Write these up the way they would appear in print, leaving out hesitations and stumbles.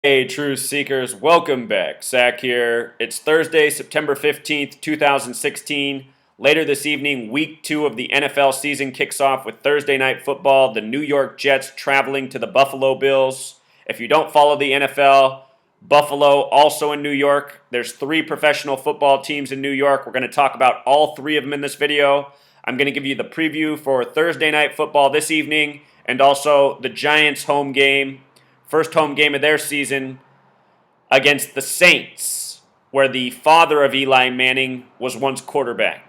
Hey, truth seekers, welcome back. Zach here. It's Thursday, September 15th, 2016. Later this evening, week 2 of the NFL season kicks off with Thursday night football, the New York Jets traveling to the Buffalo Bills. If you don't follow the NFL, Buffalo also in New York. There's 3 professional football teams in New York. We're going to talk about all 3 of them in this video. I'm going to give you the preview for Thursday night football this evening and also the Giants home game. First home game of their season against the Saints, where the father of Eli Manning was once quarterback.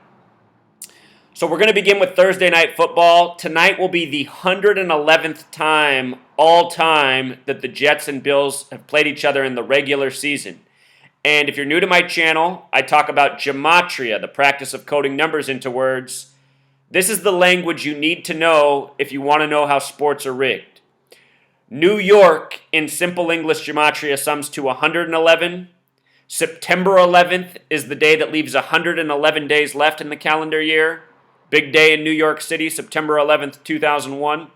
So we're going to begin with Thursday night football. Tonight will be the 111th time all time that the Jets and Bills have played each other in the regular season. And if you're new to my channel, I talk about Gematria, the practice of coding numbers into words. This is the language you need to know if you want to know how sports are rigged. New York, in simple English gematria, sums to 111. September 11th is the day that leaves 111 days left in the calendar year. Big day in New York City, September 11th, 2001.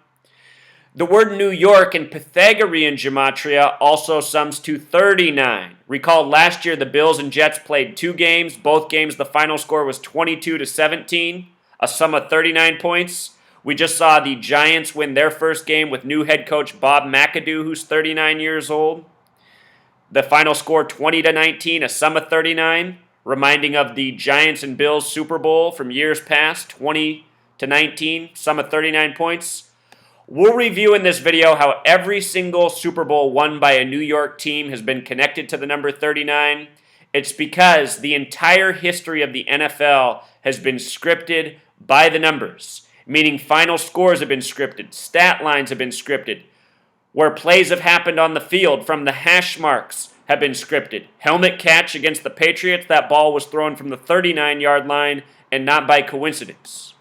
The word New York in Pythagorean gematria also sums to 39. Recall last year the Bills and Jets played 2 games. Both games the final score was 22-17, a sum of 39 points. We just saw the Giants win their first game with new head coach Bob McAdoo, who's 39 years old. The final score 20-19, a sum of 39, reminding of the Giants and Bills Super Bowl from years past, 20-19, sum of 39 points. We'll review in this video how every single Super Bowl won by a New York team has been connected to the number 39. It's because the entire history of the NFL has been scripted by the numbers. Meaning final scores have been scripted, stat lines have been scripted, where plays have happened on the field from the hash marks have been scripted. Helmet catch against the Patriots, that ball was thrown from the 39-yard line and not by coincidence.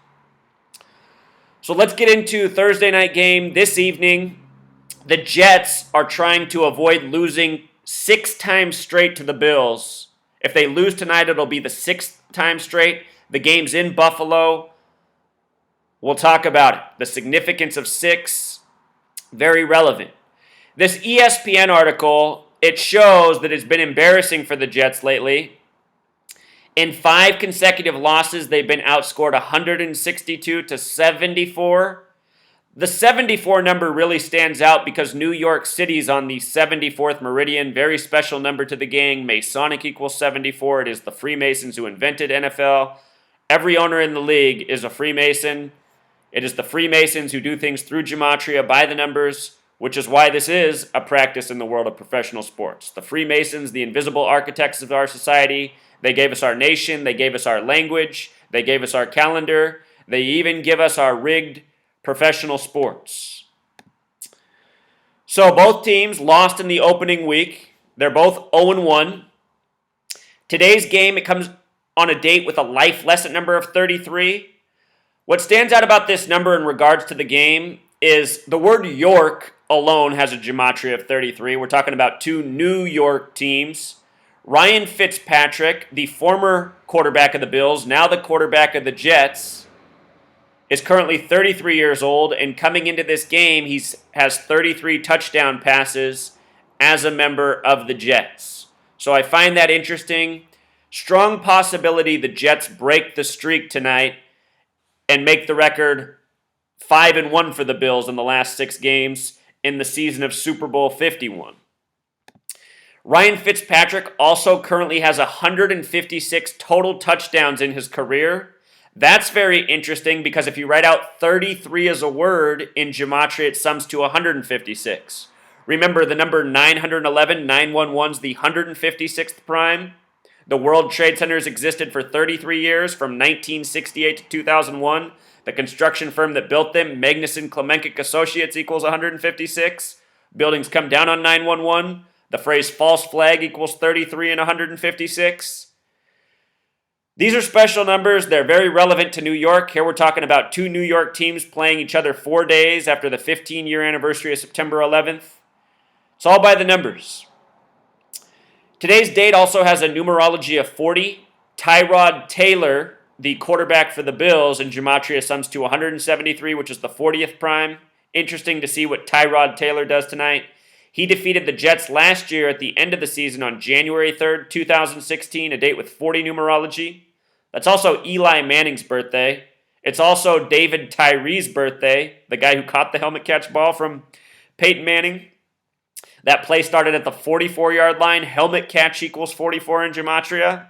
So let's get into Thursday night game this evening. The Jets are trying to avoid losing 6 times straight to the Bills. If they lose tonight, it'll be the 6th time straight. The game's in Buffalo. We'll talk about it. The significance of 6, very relevant. This ESPN article, it shows that it's been embarrassing for the Jets lately. In 5 consecutive losses, they've been outscored 162-74. The 74 number really stands out because New York City's on the 74th meridian, very special number to the gang. Masonic equals 74. It is the Freemasons who invented NFL. Every owner in the league is a Freemason. It is the Freemasons who do things through gematria by the numbers, which is why this is a practice in the world of professional sports. The Freemasons, the invisible architects of our society, they gave us our nation, they gave us our language, they gave us our calendar, they even give us our rigged professional sports. So both teams lost in the opening week. They're both 0-1. Today's game, it comes on a date with a life lesson number of 33. What stands out about this number in regards to the game is the word York alone has a gematria of 33. We're talking about 2 New York teams. Ryan Fitzpatrick, the former quarterback of the Bills, now the quarterback of the Jets, is currently 33 years old, and coming into this game, he has 33 touchdown passes as a member of the Jets. So I find that interesting. Strong possibility the Jets break the streak tonight and make the record 5-1 for the Bills in the last 6 games in the season of Super Bowl 51. Ryan Fitzpatrick also currently has 156 total touchdowns in his career. That's very interesting because if you write out 33 as a word in gematria, it sums to 156. Remember the number 911, 911's the 156th prime. The World Trade Centers existed for 33 years, from 1968 to 2001. The construction firm that built them, Magnuson Klemenkic Associates, equals 156. Buildings come down on 911. The phrase false flag equals 33 and 156. These are special numbers. They're very relevant to New York. Here we're talking about 2 New York teams playing each other 4 days after the 15-year anniversary of September 11th. It's all by the numbers. Today's date also has a numerology of 40. Tyrod Taylor, the quarterback for the Bills, in gematria sums to 173, which is the 40th prime. Interesting to see what Tyrod Taylor does tonight. He defeated the Jets last year at the end of the season on January 3rd, 2016, a date with 40 numerology. That's also Eli Manning's birthday. It's also David Tyree's birthday, the guy who caught the helmet catch ball from Peyton Manning. That play started at the 44-yard line. Helmet catch equals 44 in Gematria.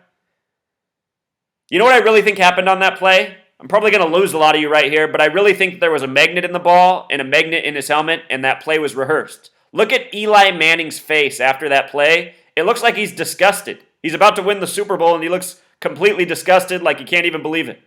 You know what I really think happened on that play? I'm probably going to lose a lot of you right here, but I really think there was a magnet in the ball and a magnet in his helmet, and that play was rehearsed. Look at Eli Manning's face after that play. It looks like he's disgusted. He's about to win the Super Bowl, and he looks completely disgusted, like he can't even believe it.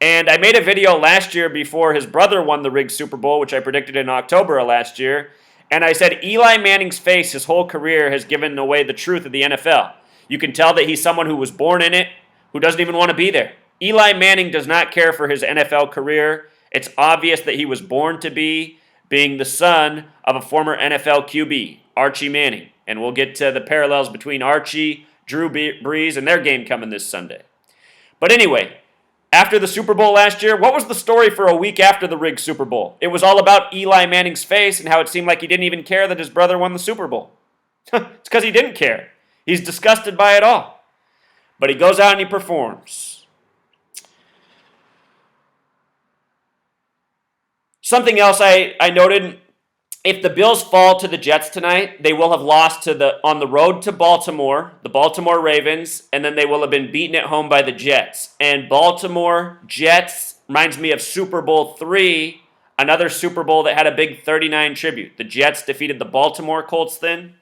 And I made a video last year before his brother won the rigged Super Bowl, which I predicted in October of last year, and I said Eli Manning's face his whole career has given away the truth of the NFL. You can tell that he's someone who was born in it, who doesn't even want to be there. Eli Manning does not care for his NFL career. It's obvious that he was born to be, being the son of a former NFL QB, Archie Manning. And we'll get to the parallels between Archie, Drew Brees, and their game coming this Sunday. But anyway, after the Super Bowl last year, what was the story for a week after the rigged Super Bowl? It was all about Eli Manning's face and how it seemed like he didn't even care that his brother won the Super Bowl. It's because he didn't care. He's disgusted by it all. But he goes out and he performs. Something else I noted, if the Bills fall to the Jets tonight, they will have lost on the road to Baltimore, the Baltimore Ravens, and then they will have been beaten at home by the Jets. And Baltimore Jets reminds me of Super Bowl III, another Super Bowl that had a big 39 tribute. The Jets defeated the Baltimore Colts then.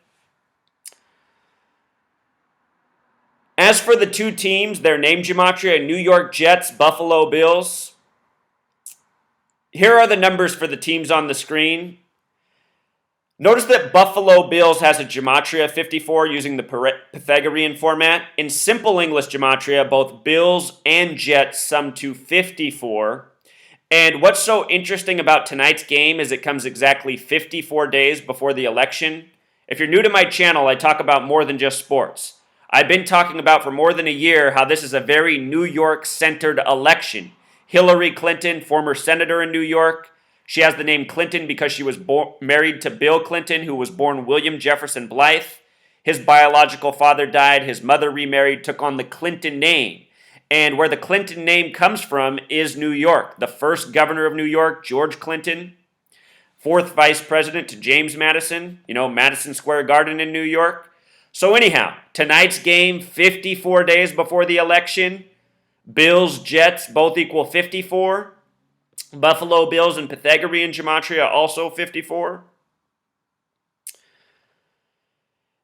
As for the two teams, their name gematria, New York Jets, Buffalo Bills. Here are the numbers for the teams on the screen. Notice that Buffalo Bills has a gematria 54 using the Pythagorean format. In simple English gematria, both Bills and Jets sum to 54. And what's so interesting about tonight's game is it comes exactly 54 days before the election. If you're new to my channel, I talk about more than just sports. I've been talking about for more than a year how this is a very New York-centered election. Hillary Clinton, former senator in New York, she has the name Clinton because she was married to Bill Clinton, who was born William Jefferson Blythe. His biological father died. His mother remarried, took on the Clinton name. And where the Clinton name comes from is New York. The first governor of New York, George Clinton. Fourth vice president to James Madison, Madison Square Garden in New York. So anyhow, tonight's game, 54 days before the election. Bills, Jets, both equal 54. Buffalo Bills and Pythagorean gematria also 54.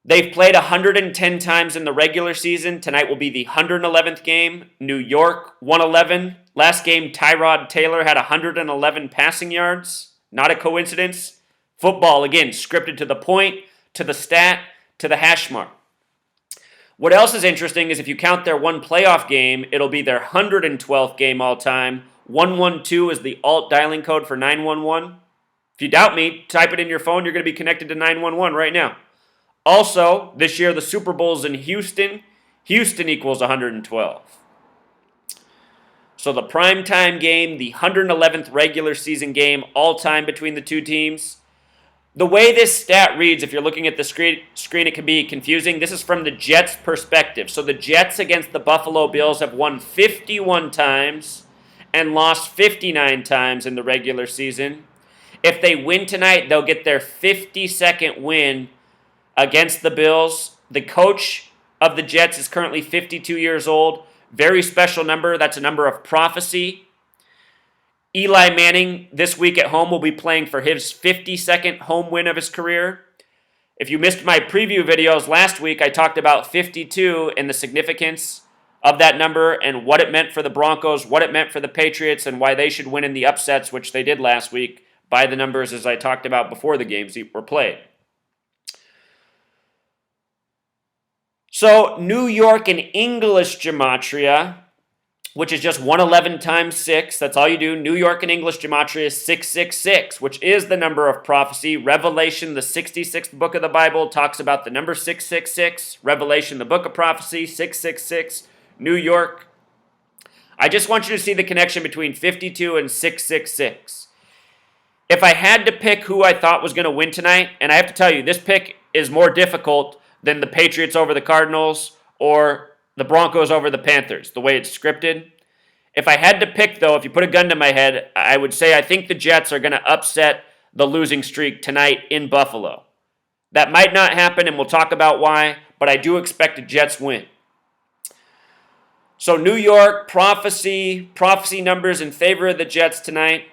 They've played 110 times in the regular season. Tonight will be the 111th game. New York, 111. Last game, Tyrod Taylor had 111 passing yards. Not a coincidence. Football, again, scripted to the point, to the stat, to the hash mark. What else is interesting is if you count their one playoff game, it'll be their 112th game all time. 112 is the alt dialing code for 911. If you doubt me, type it in your phone. You're going to be connected to 911 right now. Also, this year the Super Bowl's in Houston. Houston equals 112. So the primetime game, the 111th regular season game all time between the two teams. The way this stat reads, if you're looking at the screen, it can be confusing. This is from the Jets' perspective. So the Jets against the Buffalo Bills have won 51 times and lost 59 times in the regular season. If they win tonight, they'll get their 52nd win against the Bills. The coach of the Jets is currently 52 years old. Very special number. That's a number of prophecy. Eli Manning this week at home will be playing for his 52nd home win of his career. If you missed my preview videos last week, I talked about 52 and the significance of that number and what it meant for the Broncos, what it meant for the Patriots, and why they should win in the upsets, which they did last week, by the numbers as I talked about before the games were played. So New York and English gematria, which is just 111 times 6. That's all you do. New York and English gematria is 666, which is the number of prophecy. Revelation, the 66th book of the Bible, talks about the number 666. Revelation, the book of prophecy, 666. New York. I just want you to see the connection between 52 and 666. If I had to pick who I thought was going to win tonight, and I have to tell you, this pick is more difficult than the Patriots over the Cardinals or the Broncos over the Panthers, the way it's scripted. If I had to pick, though, if you put a gun to my head, I would say I think the Jets are going to upset the losing streak tonight in Buffalo. That might not happen, and we'll talk about why, but I do expect a Jets win. So New York, prophecy numbers in favor of the Jets tonight.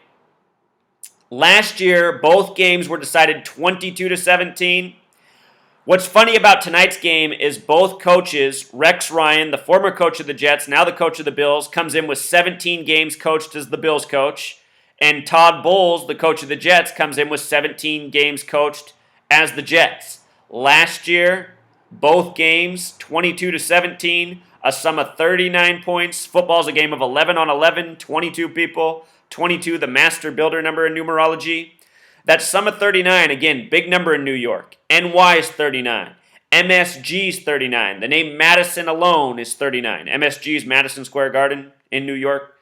Last year, both games were decided 22-17. What's funny about tonight's game is both coaches, Rex Ryan, the former coach of the Jets, now the coach of the Bills, comes in with 17 games coached as the Bills coach, and Todd Bowles, the coach of the Jets, comes in with 17 games coached as the Jets. Last year, both games, 22-17, a sum of 39 points. Football's a game of 11 on 11, 22 people, 22 the master builder number in numerology. That sum of 39, again, big number in New York. NY is 39. MSG is 39. The name Madison alone is 39. MSG is Madison Square Garden in New York.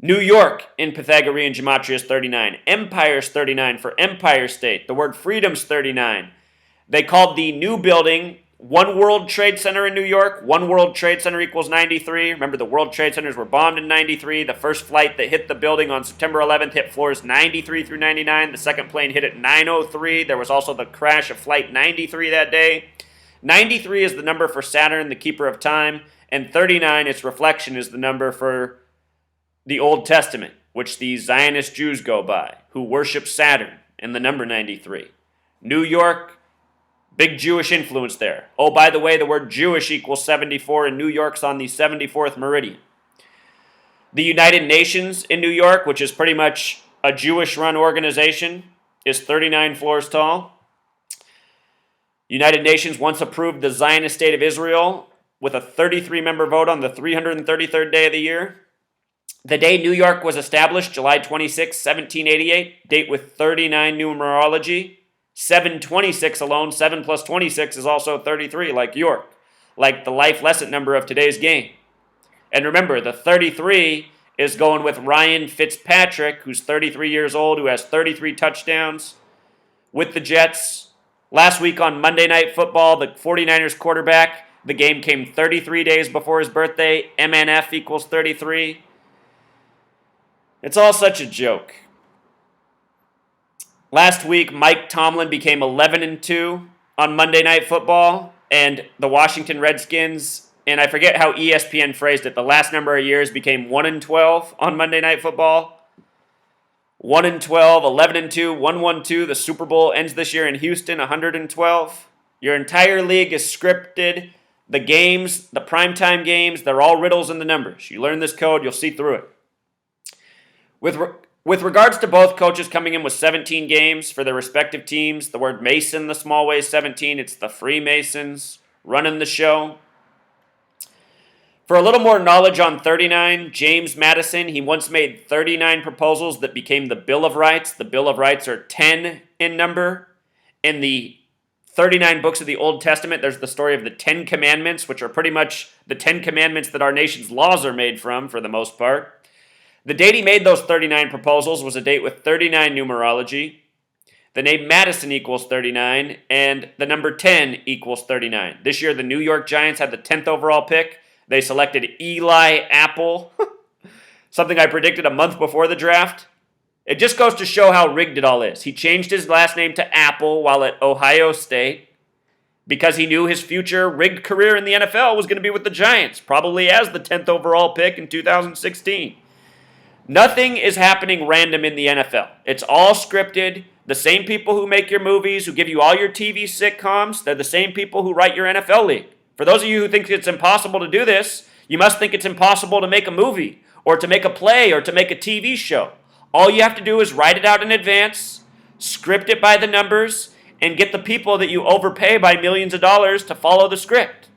New York in Pythagorean Gematria is 39. Empire is 39 for Empire State. The word freedom's 39. They called the new building One World Trade Center in New York. One World Trade Center equals 93. Remember, the World Trade Centers were bombed in 93. The first flight that hit the building on September 11th hit floors 93 through 99. The second plane hit at 9:03. There was also the crash of Flight 93 that day. 93 is the number for Saturn, the keeper of time, and 39, its reflection, is the number for the Old Testament, which the Zionist Jews go by, who worship Saturn and the number 93. New York, big Jewish influence there. Oh, by the way, the word Jewish equals 74, and New York's on the 74th meridian. The United Nations in New York, which is pretty much a Jewish-run organization, is 39 floors tall. United Nations once approved the Zionist State of Israel with a 33-member vote on the 333rd day of the year. The day New York was established, July 26, 1788, date with 39 numerology. 726 alone, 7 plus 26 is also 33, like York, like the life lesson number of today's game. And remember, the 33 is going with Ryan Fitzpatrick, who's 33 years old, who has 33 touchdowns with the Jets. Last week on Monday Night Football, the 49ers quarterback, the game came 33 days before his birthday. MNF equals 33. It's all such a joke. Last week, Mike Tomlin became 11-2 on Monday Night Football, and the Washington Redskins, and I forget how ESPN phrased it, the last number of years became 1-12 on Monday Night Football. 1-12, 11-2, 1-1-2. The Super Bowl ends this year in Houston, 112. Your entire league is scripted. The games, the primetime games, they're all riddles in the numbers. You learn this code, you'll see through it. With regards to both coaches coming in with 17 games for their respective teams, the word Mason, the small way, is 17. It's the Freemasons running the show. For a little more knowledge on 39, James Madison, he once made 39 proposals that became the Bill of Rights. The Bill of Rights are 10 in number. In the 39 books of the Old Testament, there's the story of the 10 Commandments, which are pretty much the 10 Commandments that our nation's laws are made from, for the most part. The date he made those 39 proposals was a date with 39 numerology. The name Madison equals 39, and the number 10 equals 39. This year, the New York Giants had the 10th overall pick. They selected Eli Apple, something I predicted a month before the draft. It just goes to show how rigged it all is. He changed his last name to Apple while at Ohio State because he knew his future rigged career in the NFL was going to be with the Giants, probably as the 10th overall pick in 2016. Nothing is happening random in the NFL. It's all scripted. The same people who make your movies, who give you all your TV sitcoms, they're the same people who write your NFL league. For those of you who think it's impossible to do this, you must think it's impossible to make a movie, or to make a play, or to make a TV show. All you have to do is write it out in advance, script it by the numbers, and get the people that you overpay by millions of dollars to follow the script.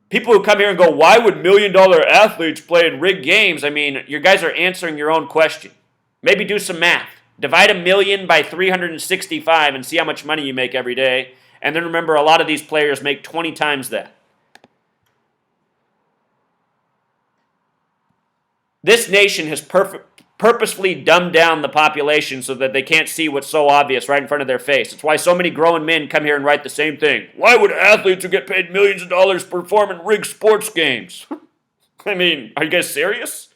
People who come here and go, why would million-dollar athletes play in rigged games? I mean, you guys are answering your own question. Maybe do some math. Divide 1,000,000 by 365 and see how much money you make every day. And then remember, a lot of these players make 20 times that. This nation has purposefully dumb down the population so that they can't see what's so obvious right in front of their face. It's why so many grown men come here and write the same thing. Why would athletes who get paid millions of dollars perform in rigged sports games? I mean, are you guys serious?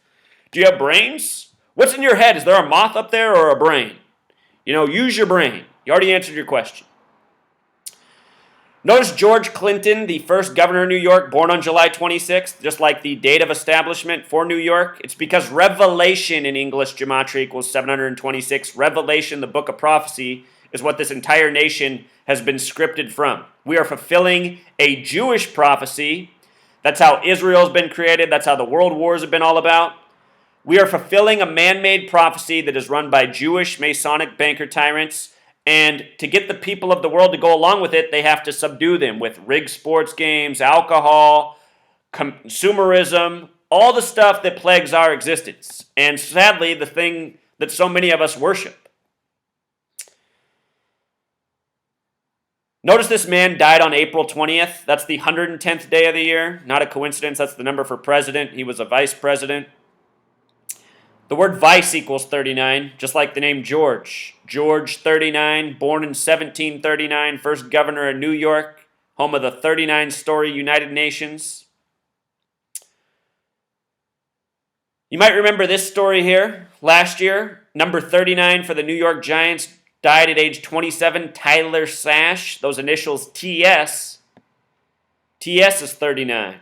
Do you have brains? What's in your head? Is there a moth up there or a brain? Use your brain. You already answered your question. Notice George Clinton, the first governor of New York, born on July 26th, just like the date of establishment for New York. It's because Revelation in English Gematria equals 726. Revelation, the book of prophecy, is what this entire nation has been scripted from. We are fulfilling a Jewish prophecy. That's how Israel's been created. That's how the world wars have been all about. We are fulfilling a man-made prophecy that is run by Jewish Masonic banker tyrants. And to get the people of the world to go along with it, they have to subdue them with rigged sports games, alcohol, consumerism, all the stuff that plagues our existence. And sadly, the thing that so many of us worship. Notice this man died on April 20th. That's the 110th day of the year. Not a coincidence. That's the number for president. He was a vice president. The word vice equals 39, just like the name George. George 39, born in 1739, first governor of New York, home of the 39-story United Nations. You might remember this story here. Last year, number 39 for the New York Giants died at age 27, Tyler Sash. Those initials TS. TS is 39.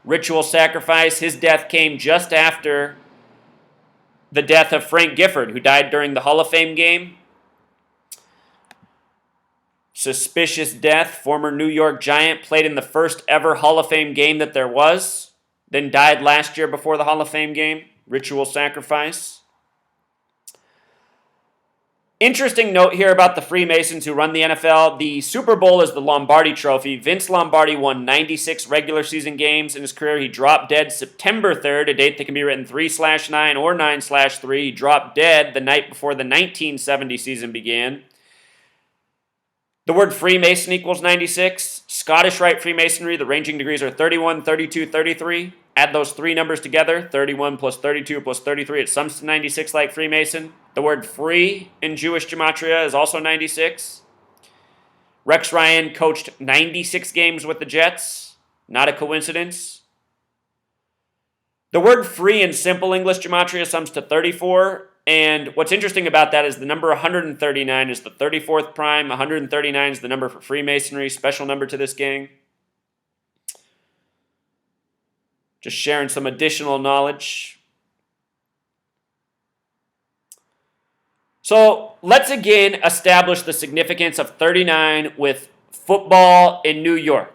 Ritual sacrifice. His death came just after the death of Frank Gifford, who died during the Hall of Fame game. Suspicious death. Former New York Giant, played in the first ever Hall of Fame game that there was, then died last year before the Hall of Fame game. Ritual sacrifice. Interesting note here about the Freemasons who run the NFL. The Super Bowl is the Lombardi Trophy. Vince Lombardi won 96 regular season games in his career. He dropped dead September 3rd, a date that can be written 3/9 or 9/3. He dropped dead the night before the 1970 season began. The word Freemason equals 96. Scottish Rite Freemasonry, the ranging degrees are 31, 32, 33. Add those three numbers together, 31 plus 32 plus 33, it sums to 96 like Freemason. The word free in Jewish Gematria is also 96. Rex Ryan coached 96 games with the Jets. Not a coincidence. The word free in simple English Gematria sums to 34. And what's interesting about that is the number 139 is the 34th prime. 139 is the number for Freemasonry, special number to this gang. Just sharing some additional knowledge. So let's again establish the significance of 39 with football in New York.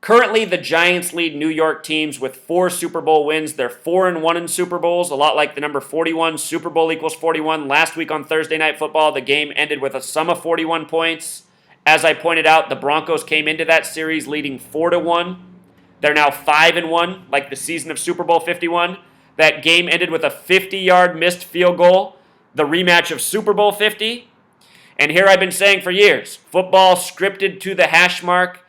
Currently, the Giants lead New York teams with 4 Super Bowl wins. They're 4-1 in Super Bowls, a lot like the number 41. Super Bowl equals 41. Last week on Thursday Night Football, the game ended with a sum of 41 points. As I pointed out, the Broncos came into that series leading 4-1. They're now 5-1, like the season of Super Bowl 51. That game ended with a 50-yard missed field goal, the rematch of Super Bowl 50. And here I've been saying for years, football scripted to the hash mark.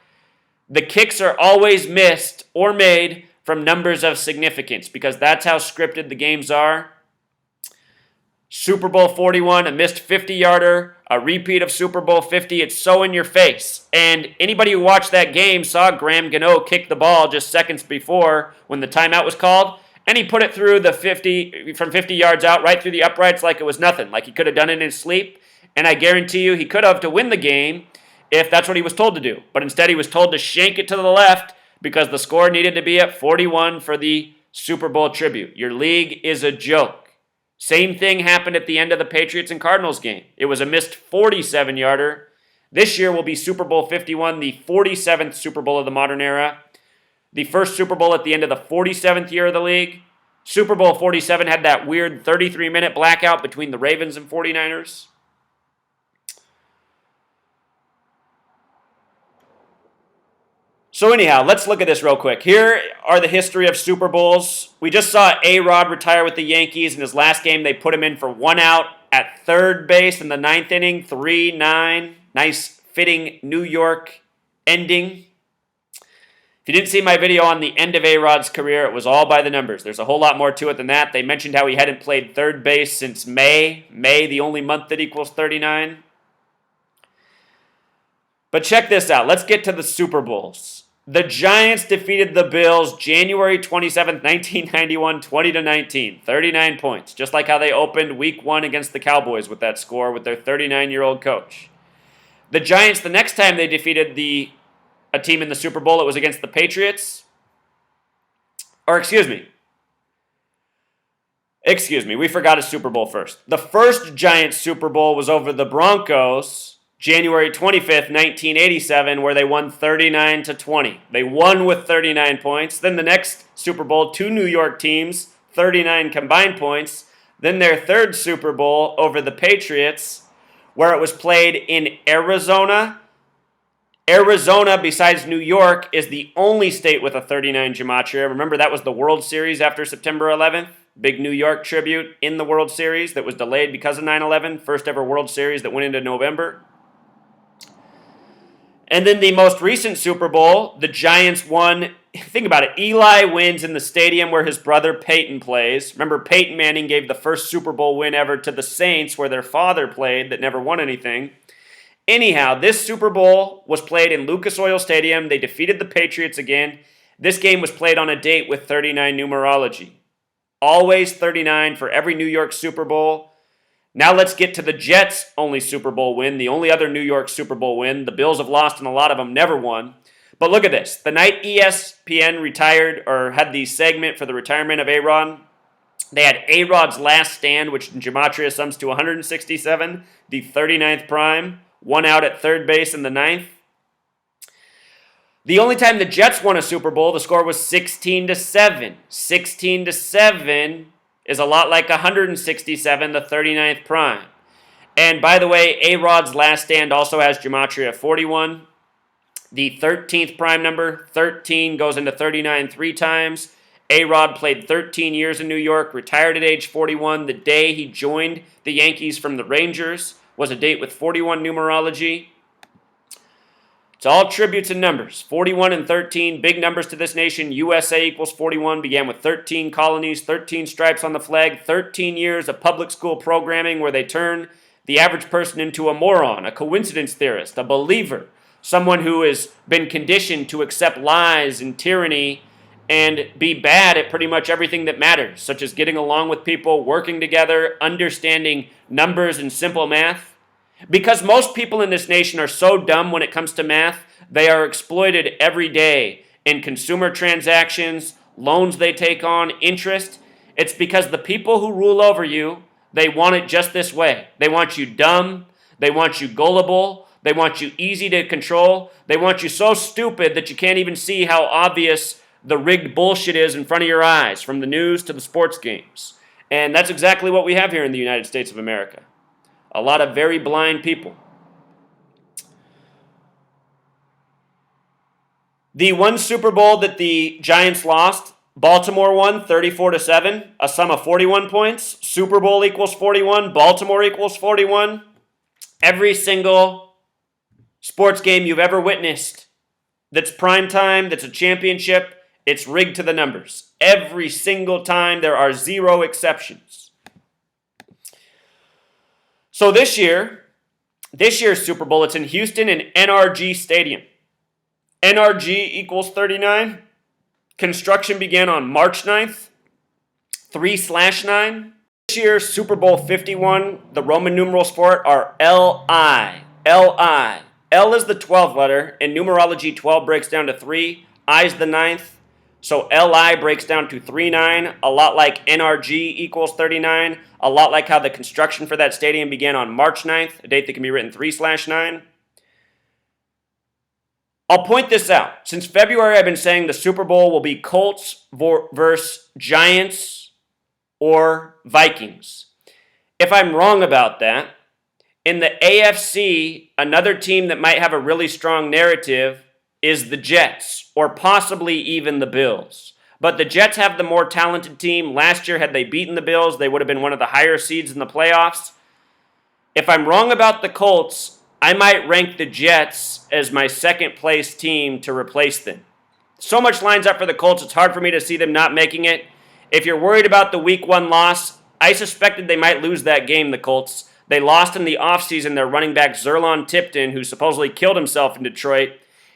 The kicks are always missed or made from numbers of significance because that's how scripted the games are. Super Bowl 41, a missed 50-yarder, a repeat of Super Bowl 50. It's so in your face. And anybody who watched that game saw Graham Gano kick the ball just seconds before when the timeout was called, and he put it through the 50, from 50 yards out, right through the uprights like it was nothing, like he could have done it in his sleep. And I guarantee you he could have to win the game if that's what he was told to do. But instead he was told to shank it to the left because the score needed to be at 41 for the Super Bowl tribute. Your league is a joke. Same thing happened at the end of the Patriots and Cardinals game. It was a missed 47-yarder. This year will be Super Bowl 51, the 47th Super Bowl of the modern era. The first Super Bowl at the end of the 47th year of the league. Super Bowl 47 had that weird 33-minute blackout between the Ravens and 49ers. So anyhow, let's look at this real quick. Here are the history of Super Bowls. We just saw A-Rod retire with the Yankees. In his last game, they put him in for 1 out at third base in the 9th inning, 3-9. Nice fitting New York ending. If you didn't see my video on the end of A-Rod's career, it was all by the numbers. There's a whole lot more to it than that. They mentioned how he hadn't played third base since May. May, the only month that equals 39. But check this out. Let's get to the Super Bowls. The Giants defeated the Bills January 27th, 1991, 20-19. 39 points. Just like how they opened week 1 against the Cowboys with that score with their 39-year-old coach. The Giants, the next time they defeated a team in the Super Bowl, it was against the Patriots. Excuse me, we forgot a Super Bowl first. The first Giants Super Bowl was over the Broncos, January 25th, 1987, where they won 39-20. They won with 39 points. Then the next Super Bowl, 2 New York teams, 39 combined points. Then their third Super Bowl over the Patriots, where it was played in Arizona. Arizona, besides New York, is the only state with a 39 Gematria. Remember, that was the World Series after September 11th. Big New York tribute in the World Series that was delayed because of 9/11. First ever World Series that went into November. And then the most recent Super Bowl, the Giants won. Think about it. Eli wins in the stadium where his brother Peyton plays. Remember, Peyton Manning gave the first Super Bowl win ever to the Saints where their father played that never won anything. Anyhow, this Super Bowl was played in Lucas Oil Stadium. They defeated the Patriots again. This game was played on a date with 39 numerology. Always 39 for every New York Super Bowl. Now let's get to the Jets' only Super Bowl win, the only other New York Super Bowl win. The Bills have lost and a lot of them never won. But look at this. The night ESPN retired or had the segment for the retirement of A-Rod, they had A-Rod's last stand, which in Gematria sums to 167, the 39th prime. 1 out at third base in the 9th. The only time the Jets won a Super Bowl, the score was 16-7. 16-7 is a lot like 167, the 39th prime. And by the way, A-Rod's last stand also has Gematria 41. The 13th prime number, 13, goes into 39 3 times. A-Rod played 13 years in New York, retired at age 41. The day he joined the Yankees from the Rangers was a date with 41 numerology. It's all tributes and numbers. 41 and 13, big numbers to this nation. USA equals 41, began with 13 colonies, 13 stripes on the flag, 13 years of public school programming where they turn the average person into a moron, a coincidence theorist, a believer, someone who has been conditioned to accept lies and tyranny and be bad at pretty much everything that matters, such as getting along with people, working together, understanding numbers and simple math. Because most people in this nation are so dumb when it comes to math, they are exploited every day in consumer transactions, loans they take on, interest. It's because the people who rule over you, they want it just this way. They want you dumb, they want you gullible, they want you easy to control, they want you so stupid that you can't even see how obvious the rigged bullshit is in front of your eyes, from the news to the sports games. And that's exactly what we have here in the United States of America. A lot of very blind people. The one Super Bowl that the Giants lost, Baltimore won 34-7, a sum of 41 points. Super Bowl equals 41, Baltimore equals 41. Every single sports game you've ever witnessed that's prime time, that's a championship, it's rigged to the numbers. Every single time, there are 0 exceptions. So this year's Super Bowl, it's in Houston in NRG Stadium. NRG equals 39. Construction began on March 9th, 3/9. This year's Super Bowl 51, the Roman numerals for it are LI. LI. L is the 12th letter. In numerology, 12 breaks down to 3. I is the 9th. So LI breaks down to 39, a lot like NRG equals 39, a lot like how the construction for that stadium began on March 9th, a date that can be written 3/9. I'll point this out. Since February, I've been saying the Super Bowl will be Colts versus Giants or Vikings. If I'm wrong about that, in the AFC, another team that might have a really strong narrative is the Jets, or possibly even the Bills. But the Jets have the more talented team. Last year, had they beaten the Bills, they would have been one of the higher seeds in the playoffs. If I'm wrong about the Colts, I might rank the Jets as my second place team to replace them. So much lines up for the Colts, it's hard for me to see them not making it. If you're worried about the Week 1 loss, I suspected they might lose that game, the Colts. They lost in the offseason their running back Zerlon Tipton, who supposedly killed himself in Detroit.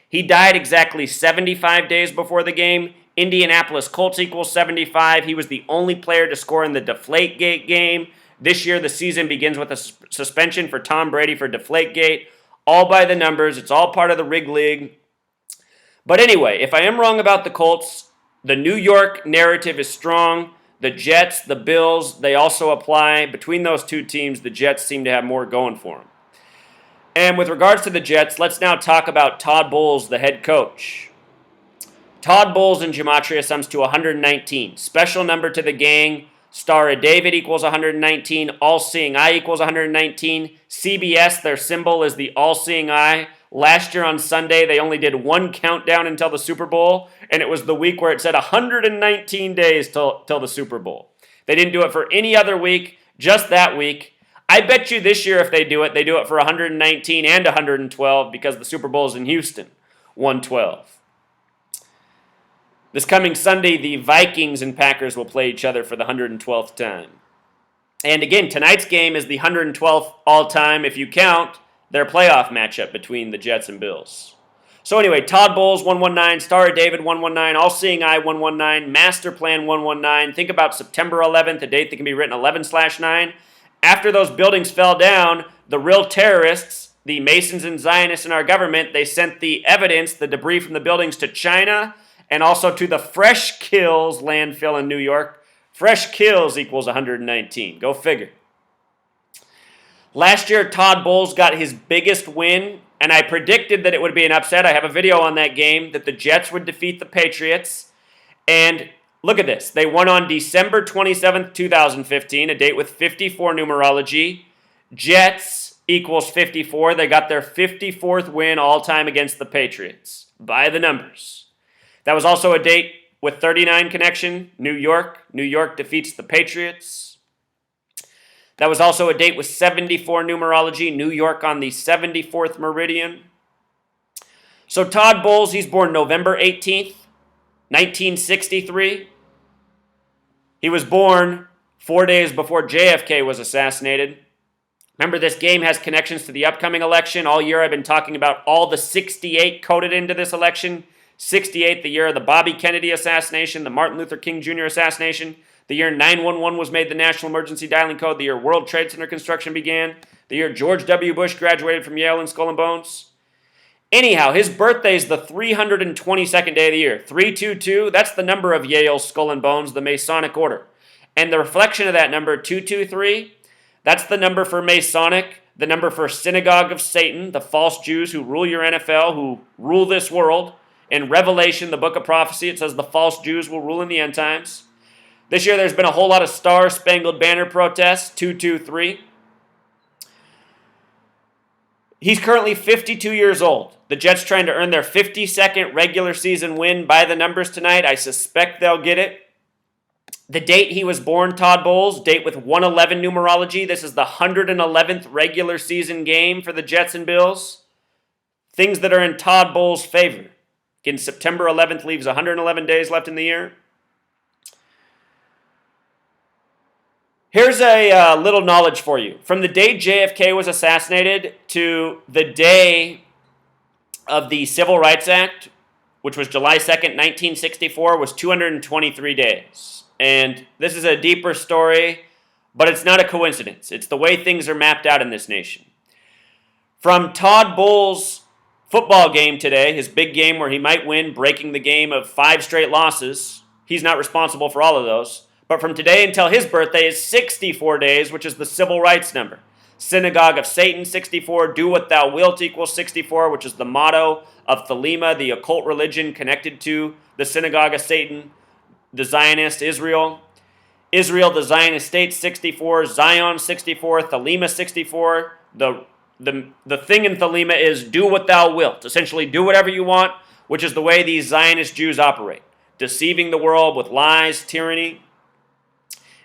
He died exactly 75 days before the game. Indianapolis Colts equals 75. He was the only player to score in the Deflategate game. This year, the season begins with a suspension for Tom Brady for Deflategate. All by the numbers. It's all part of the Rig League. But anyway, if I am wrong about the Colts, the New York narrative is strong. The Jets, the Bills, they also apply. Between those two teams, the Jets seem to have more going for them. And with regards to the Jets, let's now talk about Todd Bowles, the head coach. Todd Bowles in Gematria sums to 119. Special number to the gang. Star of David equals 119. All-Seeing Eye equals 119. CBS, their symbol is the All-Seeing Eye. Last year on Sunday, they only did one countdown until the Super Bowl, and it was the week where it said 119 days till the Super Bowl. They didn't do it for any other week, just that week. I bet you this year if they do it for 119 and 112 because the Super Bowl is in Houston, 112. This coming Sunday, the Vikings and Packers will play each other for the 112th time. And again, tonight's game is the 112th all-time if you count their playoff matchup between the Jets and Bills. So anyway, Todd Bowles, 119, Star of David, 119, All-Seeing Eye, 119, Master Plan, 119. Think about September 11th, a date that can be written 11/9. After those buildings fell down, the real terrorists, the Masons and Zionists in our government, they sent the evidence, the debris from the buildings to China and also to the Fresh Kills landfill in New York. Fresh Kills equals 119. Go figure. Last year, Todd Bowles got his biggest win, and I predicted that it would be an upset. I have a video on that game, that the Jets would defeat the Patriots. And look at this. They won on December 27th, 2015, a date with 54 numerology. Jets equals 54. They got their 54th win all-time against the Patriots. By the numbers. That was also a date with 39 connection, New York. New York defeats the Patriots. That was also a date with 74 numerology, New York on the 74th meridian. So Todd Bowles, he's born November 18th, 1963. He was born 4 days before JFK was assassinated. Remember, this game has connections to the upcoming election. All year I've been talking about all the 68 coded into this election. 68, the year of the Bobby Kennedy assassination, the Martin Luther King Jr. assassination, the year 911 was made the National Emergency Dialing Code, the year World Trade Center construction began, the year George W. Bush graduated from Yale in Skull and Bones. Anyhow, his birthday is the 322nd day of the year. 322, that's the number of Yale's Skull and Bones, the Masonic order. And the reflection of that number, 223, that's the number for Masonic, the number for Synagogue of Satan, the false Jews who rule your NFL, who rule this world. In Revelation, the book of prophecy, it says the false Jews will rule in the end times. This year, there's been a whole lot of Star-Spangled Banner protests, 223. He's currently 52 years old. The Jets trying to earn their 52nd regular season win by the numbers tonight. I suspect they'll get it. The date he was born, Todd Bowles, date with 111 numerology. This is the 111th regular season game for the Jets and Bills. Things that are in Todd Bowles' favor. Again, September 11th leaves 111 days left in the year. Here's a little knowledge for you. From the day JFK was assassinated to the day of the Civil Rights Act, which was July 2nd, 1964, was 223 days. And this is a deeper story, but it's not a coincidence. It's the way things are mapped out in this nation. From Todd Bowles' football game today, his big game where he might win, breaking the game of 5 straight losses, he's not responsible for all of those. But from today until his birthday is 64 days, which is the civil rights number. Synagogue of Satan, 64. Do what thou wilt equals 64, which is the motto of Thelema, the occult religion connected to the Synagogue of Satan, the Zionist Israel. Israel, the Zionist state, 64. Zion, 64. Thelema, 64. The thing in Thelema is do what thou wilt. Essentially, do whatever you want, which is the way these Zionist Jews operate. Deceiving the world with lies, tyranny.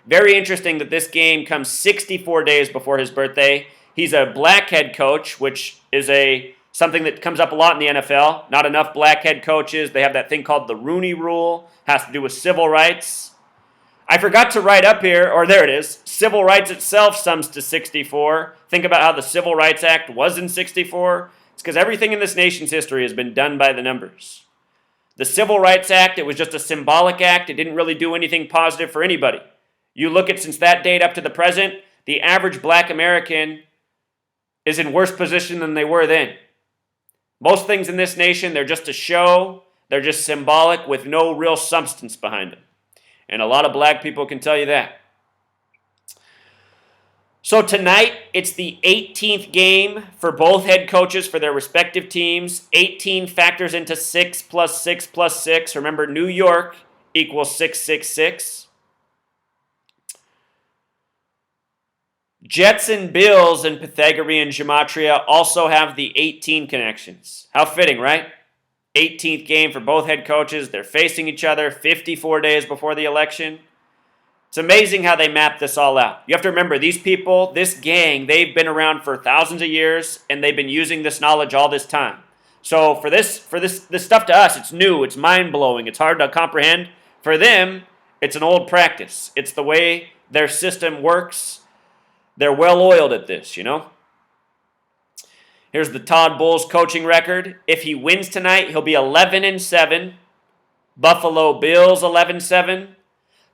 Very interesting that this game comes 64 days before his birthday. He's a black head coach, which is a something that comes up a lot in the NFL. Not enough black head coaches. They have that thing called the Rooney Rule. Has to do with civil rights. I forgot to write up here, or there it is. Civil rights itself sums to 64. Think about how the Civil Rights Act was in 64. It's because everything in this nation's history has been done by the numbers. The Civil Rights Act, it was just a symbolic act. It didn't really do anything positive for anybody. You look at since that date up to the present, the average black American is in worse position than they were then. Most things in this nation, they're just a show. They're just symbolic with no real substance behind them. And a lot of black people can tell you that. So tonight, it's the 18th game for both head coaches for their respective teams. 18 factors into 6 plus 6 plus 6. Remember, New York equals 666. Jets and Bills and Pythagorean Gematria also have the 18 connections. How fitting, right? 18th game for both head coaches. They're facing each other 54 days before the election. It's amazing how they map this all out. You have to remember, these people, this gang, they've been around for thousands of years, and they've been using this knowledge all this time. So for this stuff to us, it's new, it's mind-blowing, it's hard to comprehend. For them, it's an old practice. It's the way their system works. They're well-oiled at this, you know? Here's the Todd Bowles coaching record. If he wins tonight, he'll be 11-7. Buffalo Bills 11-7.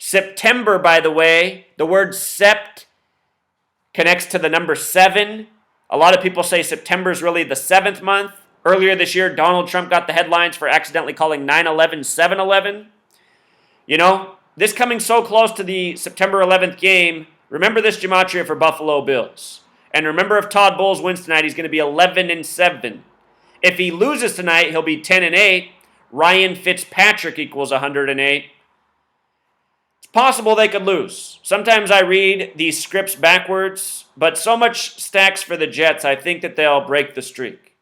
September, by the way, the word sept connects to the number 7. A lot of people say September is really the 7th month. Earlier this year, Donald Trump got the headlines for accidentally calling 9/11 7/11. You know, this coming so close to the September 11th game, remember this Gematria for Buffalo Bills. And remember, if Todd Bowles wins tonight, he's going to be 11-7. If he loses tonight, he'll be 10-8. Ryan Fitzpatrick equals 108. It's possible they could lose. Sometimes I read these scripts backwards, but so much stacks for the Jets, I think that they'll break the streak.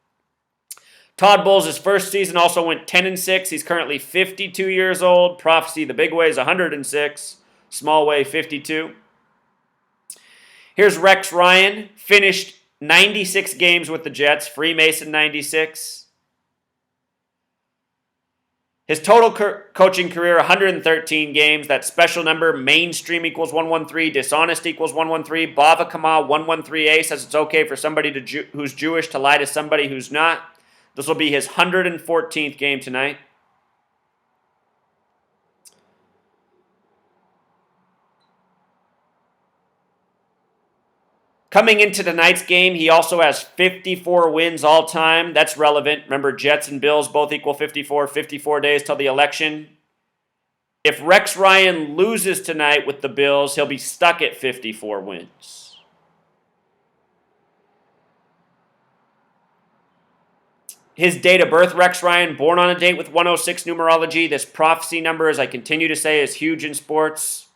Todd Bowles' first season also went 10-6. He's currently 52 years old. Prophecy, the big way, is 106. Small way, 52. Here's Rex Ryan. Finished 96 games with the Jets. Freemason 96. His total coaching career, 113 games. That special number, mainstream equals 113, dishonest equals 113, Bava Kama 113a says it's okay for somebody who's Jewish to lie to somebody who's not. This will be his 114th game tonight. Coming into tonight's game, he also has 54 wins all time. That's relevant. Remember, Jets and Bills both equal 54, 54 days till the election. If Rex Ryan loses tonight with the Bills, he'll be stuck at 54 wins. His date of birth, Rex Ryan, born on a date with 106 numerology. This prophecy number, as I continue to say, is huge in sports.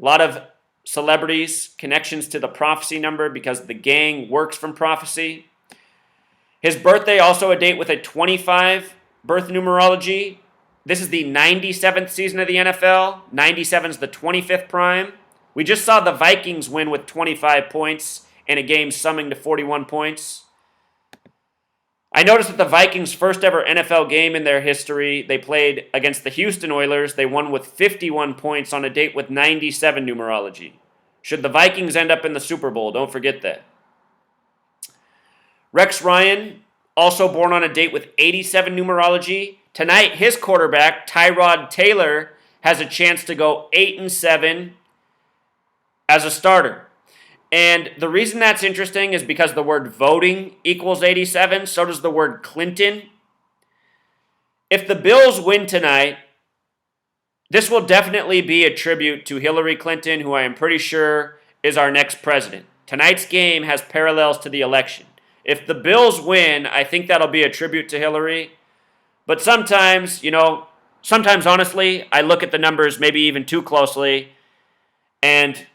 A lot of celebrities, connections to the prophecy number because the gang works from prophecy. His birthday, also a date with a 25 birth numerology. This is the 97th season of the NFL. 97 is the 25th prime. We just saw the Vikings win with 25 points in a game summing to 41 points. I noticed that the Vikings' first ever NFL game in their history, they played against the Houston Oilers. They won with 51 points on a date with 97 numerology. Should the Vikings end up in the Super Bowl, don't forget that. Rex Ryan, also born on a date with 87 numerology. Tonight, his quarterback, Tyrod Taylor, has a chance to go 8-7 as a starter. And the reason that's interesting is because the word voting equals 87, so does the word Clinton. If the Bills win tonight, this will definitely be a tribute to Hillary Clinton, who I am pretty sure is our next president. Tonight's game has parallels to the election. If the Bills win, I think that'll be a tribute to Hillary. But sometimes, honestly, I look at the numbers maybe even too closely, and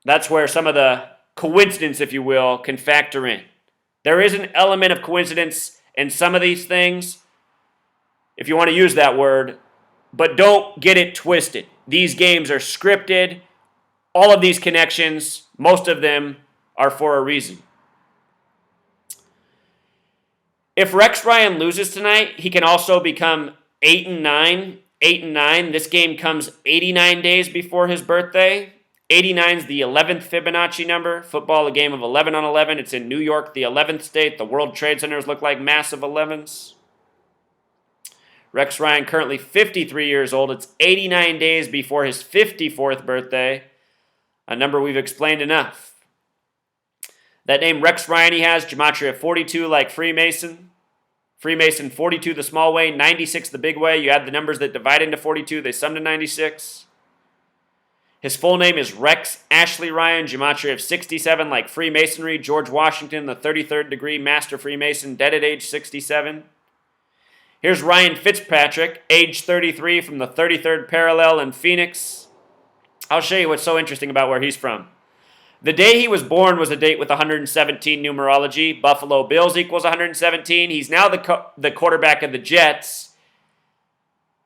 that's where some of the coincidence, if you will, can factor in. There is an element of coincidence in some of these things, if you want to use that word, but don't get it twisted. These games are scripted. All of these connections, most of them, are for a reason. If Rex Ryan loses tonight, he can also become 8-9. 8-9. This game comes 89 days before his birthday. 89 is the 11th Fibonacci number. Football, a game of 11 on 11. It's in New York, the 11th state. The World Trade Centers look like massive 11s. Rex Ryan currently 53 years old. It's 89 days before his 54th birthday. A number we've explained enough. That name Rex Ryan he has, Gematria 42 like Freemason. Freemason 42 the small way, 96 the big way. You add the numbers that divide into 42, they sum to 96. His full name is Rex Ashley Ryan, Gematria of 67 like Freemasonry. George Washington, the 33rd degree Master Freemason, dead at age 67. Here's Ryan Fitzpatrick, age 33 from the 33rd parallel in Phoenix. I'll show you what's so interesting about where he's from. The day he was born was a date with 117 numerology. Buffalo Bills equals 117. He's now the quarterback of the Jets.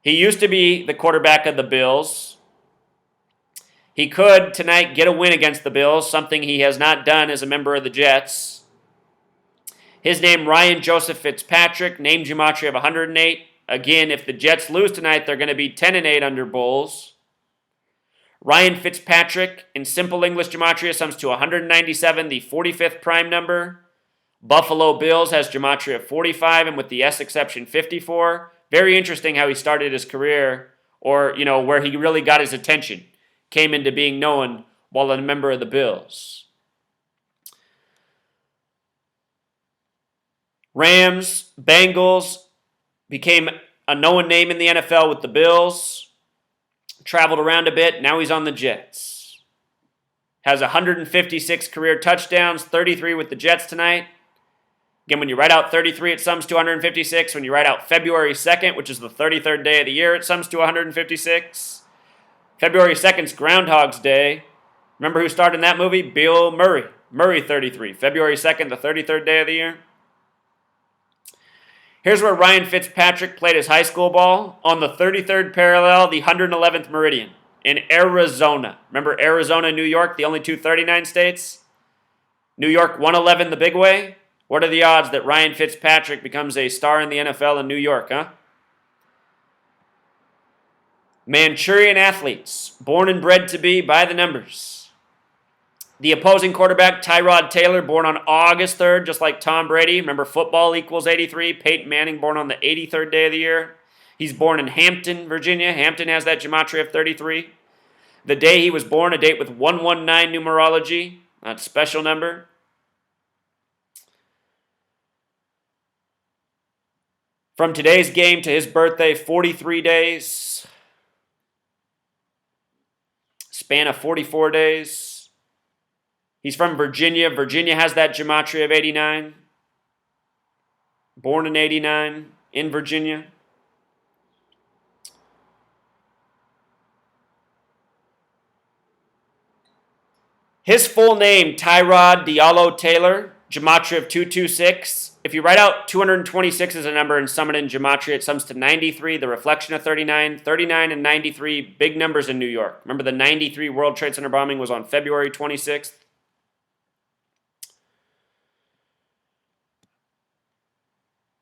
He used to be the quarterback of the Bills. He could tonight get a win against the Bills, something he has not done as a member of the Jets. His name, Ryan Joseph Fitzpatrick, name Gematria of 108. Again, if the Jets lose tonight, they're going to be 10-8 under Bulls. Ryan Fitzpatrick, in simple English Gematria, sums to 197, the 45th prime number. Buffalo Bills has Gematria of 45, and with the S exception, 54. Very interesting how he started his career, or, where he really got his attention. Came into being known while a member of the Bills. Rams, Bengals, became a known name in the NFL with the Bills. Traveled around a bit, now he's on the Jets. Has 156 career touchdowns, 33 with the Jets tonight. Again, when you write out 33, it sums to 156. When you write out February 2nd, which is the 33rd day of the year, it sums to 156. February 2nd's Groundhog's Day. Remember who starred in that movie? Bill Murray. Murray 33. February 2nd, the 33rd day of the year. Here's where Ryan Fitzpatrick played his high school ball, on the 33rd parallel, the 111th meridian, in Arizona. Remember Arizona and New York, the only two 39 states? New York 111 the big way? What are the odds that Ryan Fitzpatrick becomes a star in the NFL in New York, huh? Manchurian athletes, born and bred to be by the numbers. The opposing quarterback, Tyrod Taylor, born on August 3rd, just like Tom Brady. Remember, football equals 83. Peyton Manning, born on the 83rd day of the year. He's born in Hampton, Virginia. Hampton has that Gematria of 33. The day he was born, a date with 119 numerology. That's a special number. From today's game to his birthday, 43 days. Span of 44 days. He's from Virginia. Virginia has that Gematria of 89. Born in 89 in Virginia. His full name, Tyrod Diallo Taylor, Gematria of 226. If you write out 226 as a number and sum it in Gematria, it sums to 93, the reflection of 39. 39 and 93, big numbers in New York. Remember the 93 World Trade Center bombing was on February 26th?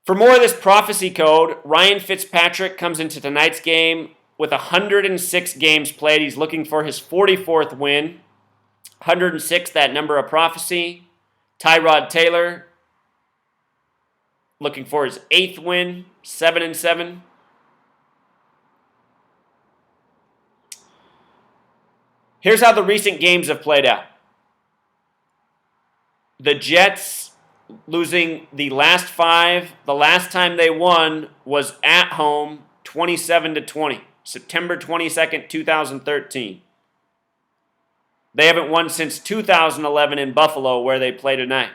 For more of this prophecy code, Ryan Fitzpatrick comes into tonight's game with 106 games played. He's looking for his 44th win. 106, that number of prophecy. Tyrod Taylor looking for his 8th win, 7-7. Here's how the recent games have played out. The Jets losing the last 5. The last time they won was at home, 27-20, September 22nd, 2013. They haven't won since 2011 in Buffalo, where they play tonight.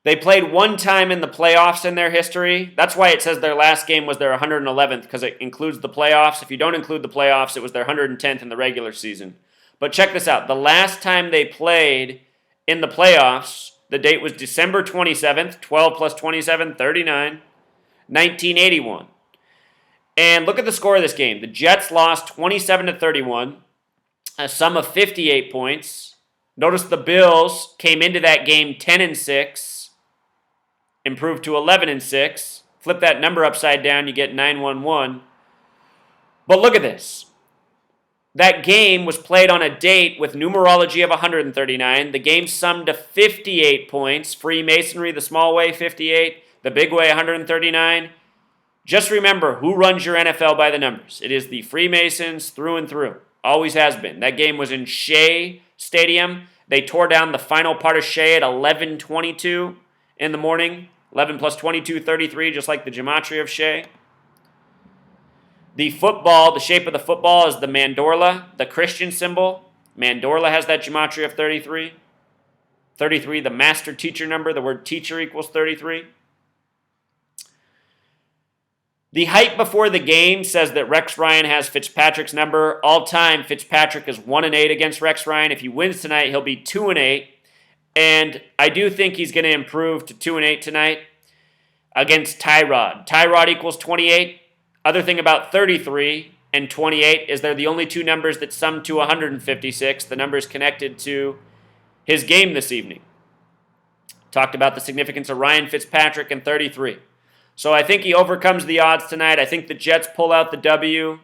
They played one time in the playoffs in their history. That's why it says their last game was their 111th, because it includes the playoffs. If you don't include the playoffs, it was their 110th in the regular season. But check this out. The last time they played in the playoffs, the date was December 27th, 12 plus 27, 39, 1981. And look at the score of this game. The Jets lost 27-31, a sum of 58 points. Notice the Bills came into that game 10-6, improved to 11-6. Flip that number upside down, you get 9-1-1. But look at this. That game was played on a date with numerology of 139. The game summed to 58 points. Freemasonry, the small way, 58. The big way, 139. Just remember who runs your NFL by the numbers. It is the Freemasons through and through. Always has been. That game was in Shea Stadium. They tore down the final part of Shea at 11:22 in the morning. 11 plus 22, 33, just like the Gematria of Shea. The football, the shape of the football is the mandorla, the Christian symbol. Mandorla has that gematria of 33. 33, the master teacher number, the word teacher equals 33. The hype before the game says that Rex Ryan has Fitzpatrick's number. All time, Fitzpatrick is 1-8 against Rex Ryan. If he wins tonight, he'll be 2-8. And I do think he's going to improve to 2-8 tonight against Tyrod. Tyrod equals 28. Other thing about 33 and 28 is they're the only two numbers that sum to 156. The numbers connected to his game this evening. Talked about the significance of Ryan Fitzpatrick and 33. So I think he overcomes the odds tonight. I think the Jets pull out the W.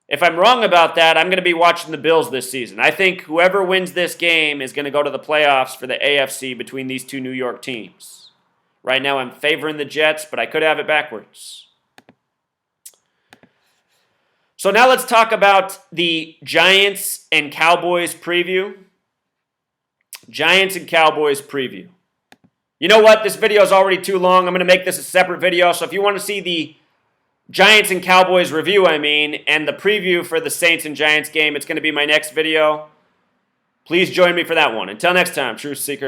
If I'm wrong about that, I'm going to be watching the Bills this season. I think whoever wins this game is going to go to the playoffs for the AFC between these two New York teams. Right now I'm favoring the Jets, but I could have it backwards. So now let's talk about the Giants and Cowboys preview. Giants and Cowboys preview. You know what? This video is already too long. I'm going to make this a separate video. So if you want to see the Giants and Cowboys review, and the preview for the Saints and Giants game, it's going to be my next video. Please join me for that one. Until next time, Truth Seeker.